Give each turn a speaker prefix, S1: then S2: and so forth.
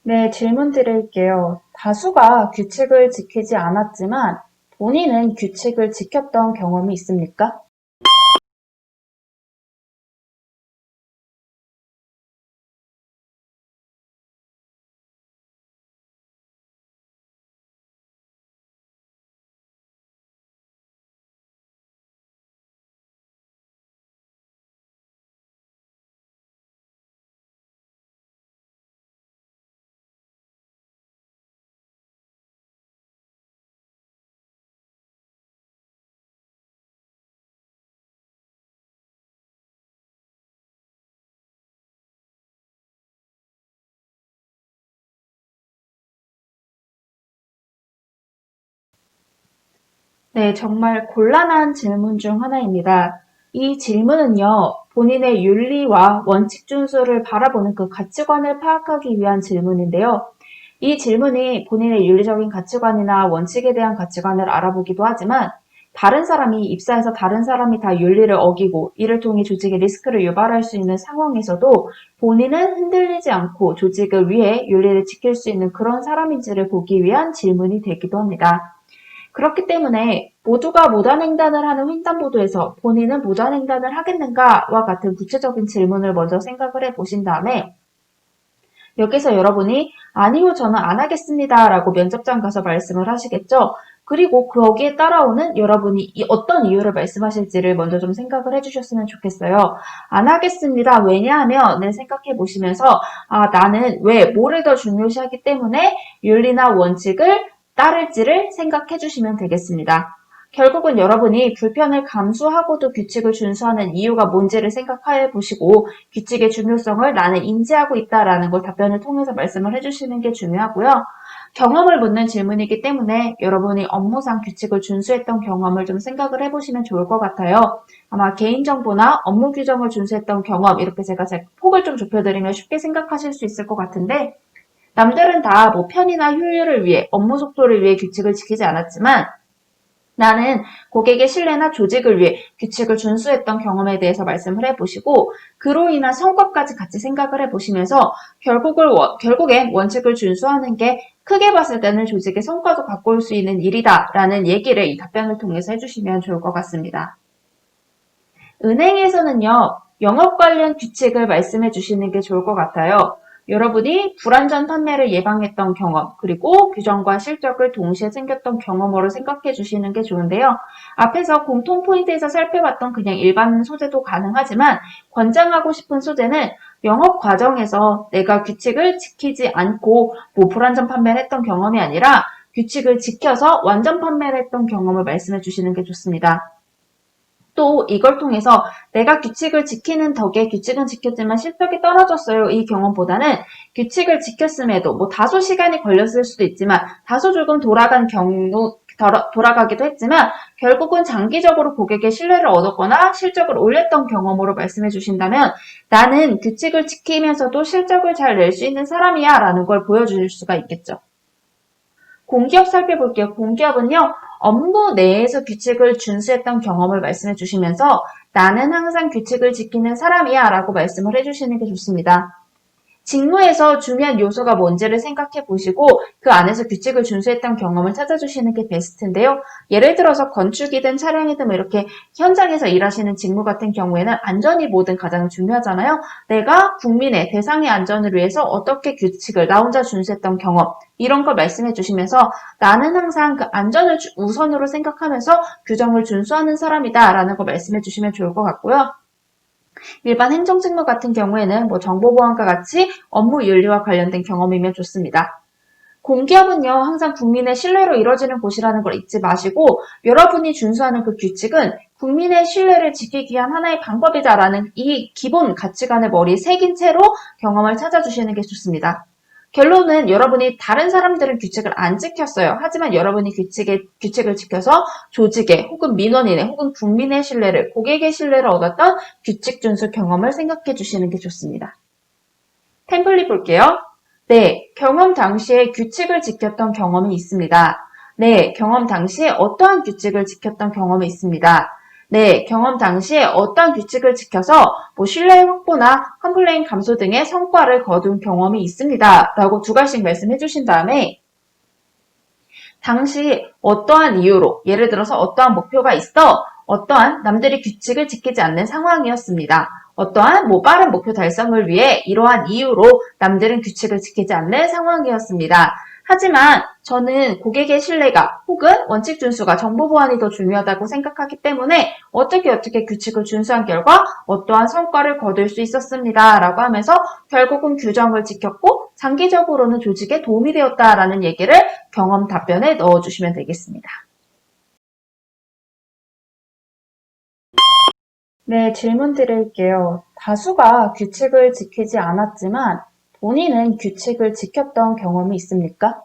S1: 네, 질문 드릴게요. 다수가 규칙을 지키지 않았지만 본인은 규칙을 지켰던 경험이 있습니까? 네, 정말 곤란한 질문 중 하나입니다. 이 질문은요, 본인의 윤리와 원칙 준수를 바라보는 그 가치관을 파악하기 위한 질문인데요. 이 질문이 본인의 윤리적인 가치관이나 원칙에 대한 가치관을 알아보기도 하지만 다른 사람이 입사해서 다른 사람이 다 윤리를 어기고 이를 통해 조직에 리스크를 유발할 수 있는 상황에서도 본인은 흔들리지 않고 조직을 위해 윤리를 지킬 수 있는 그런 사람인지를 보기 위한 질문이 되기도 합니다. 그렇기 때문에 모두가 무단횡단을 하는 횡단보도에서 본인은 무단횡단을 하겠는가와 같은 구체적인 질문을 먼저 생각을 해보신 다음에 여기서 여러분이 아니요, 저는 안 하겠습니다 라고 면접장 가서 말씀을 하시겠죠. 그리고 거기에 따라오는 여러분이 어떤 이유를 말씀하실지를 먼저 좀 생각을 해주셨으면 좋겠어요. 안 하겠습니다. 왜냐하면 생각해 보시면서 나는 왜 뭐를 더 중요시하기 때문에 윤리나 원칙을 따를지를 생각해 주시면 되겠습니다. 결국은 여러분이 불편을 감수하고도 규칙을 준수하는 이유가 뭔지를 생각해 보시고 규칙의 중요성을 나는 인지하고 있다라는 걸 답변을 통해서 말씀을 해주시는 게 중요하고요. 경험을 묻는 질문이기 때문에 여러분이 업무상 규칙을 준수했던 경험을 좀 생각을 해보시면 좋을 것 같아요. 아마 개인정보나 업무 규정을 준수했던 경험 이렇게 제가 폭을 좀 좁혀드리면 쉽게 생각하실 수 있을 것 같은데 남들은 다 뭐 편의나 효율을 위해 업무 속도를 위해 규칙을 지키지 않았지만 나는 고객의 신뢰나 조직을 위해 규칙을 준수했던 경험에 대해서 말씀을 해보시고 그로 인한 성과까지 같이 생각을 해보시면서 결국엔 원칙을 준수하는 게 크게 봤을 때는 조직의 성과도 갖고 올 수 있는 일이다라는 얘기를 이 답변을 통해서 해주시면 좋을 것 같습니다. 은행에서는요, 영업 관련 규칙을 말씀해 주시는 게 좋을 것 같아요. 여러분이 불안전 판매를 예방했던 경험, 그리고 규정과 실적을 동시에 챙겼던 경험으로 생각해 주시는 게 좋은데요. 앞에서 공통 포인트에서 살펴봤던 그냥 일반 소재도 가능하지만 권장하고 싶은 소재는 영업 과정에서 내가 규칙을 지키지 않고 불안전 판매를 했던 경험이 아니라 규칙을 지켜서 완전 판매를 했던 경험을 말씀해 주시는 게 좋습니다. 또 이걸 통해서 내가 규칙을 지키는 덕에 규칙은 지켰지만 실적이 떨어졌어요. 이 경험보다는 규칙을 지켰음에도 다소 시간이 걸렸을 수도 있지만 다소 조금 돌아가기도 했지만 결국은 장기적으로 고객의 신뢰를 얻었거나 실적을 올렸던 경험으로 말씀해 주신다면 나는 규칙을 지키면서도 실적을 잘 낼 수 있는 사람이야 라는 걸 보여줄 수가 있겠죠. 공기업 살펴볼게요. 공기업은요, 업무 내에서 규칙을 준수했던 경험을 말씀해 주시면서 나는 항상 규칙을 지키는 사람이야 라고 말씀을 해주시는 게 좋습니다. 직무에서 중요한 요소가 뭔지를 생각해 보시고 그 안에서 규칙을 준수했던 경험을 찾아주시는 게 베스트인데요. 예를 들어서 건축이든 차량이든 이렇게 현장에서 일하시는 직무 같은 경우에는 안전이 뭐든 가장 중요하잖아요. 내가 국민의 대상의 안전을 위해서 어떻게 규칙을 나 혼자 준수했던 경험 이런 걸 말씀해 주시면서 나는 항상 그 안전을 우선으로 생각하면서 규정을 준수하는 사람이다 라는 걸 말씀해 주시면 좋을 것 같고요. 일반 행정직무 같은 경우에는 정보보안과 같이 업무 윤리와 관련된 경험이면 좋습니다. 공기업은요, 항상 국민의 신뢰로 이루어지는 곳이라는 걸 잊지 마시고 여러분이 준수하는 그 규칙은 국민의 신뢰를 지키기 위한 하나의 방법이다라는 이 기본 가치관을 머리에 새긴 채로 경험을 찾아주시는 게 좋습니다. 결론은 여러분이 다른 사람들은 규칙을 안 지켰어요. 하지만 여러분이 규칙을 지켜서 조직의 혹은 민원인의 혹은 국민의 신뢰를 고객의 신뢰를 얻었던 규칙 준수 경험을 생각해 주시는 게 좋습니다. 템플릿 볼게요. 네, 경험 당시에 규칙을 지켰던 경험이 있습니다. 네, 경험 당시에 어떠한 규칙을 지켰던 경험이 있습니다. 네, 경험 당시에 어떤 규칙을 지켜서 신뢰 확보나 컴플레인 감소 등의 성과를 거둔 경험이 있습니다. 라고 두 가지씩 말씀해 주신 다음에 당시 어떠한 이유로, 예를 들어서 어떠한 목표가 있어 어떠한 남들이 규칙을 지키지 않는 상황이었습니다. 어떠한 빠른 목표 달성을 위해 이러한 이유로 남들은 규칙을 지키지 않는 상황이었습니다. 하지만 저는 고객의 신뢰가 혹은 원칙 준수가 정보 보안이 더 중요하다고 생각하기 때문에 어떻게 규칙을 준수한 결과 어떠한 성과를 거둘 수 있었습니다. 라고 하면서 결국은 규정을 지켰고 장기적으로는 조직에 도움이 되었다라는 얘기를 경험 답변에 넣어주시면 되겠습니다. 네, 질문 드릴게요. 다수가 규칙을 지키지 않았지만 본인은 규칙을 지켰던 경험이 있습니까?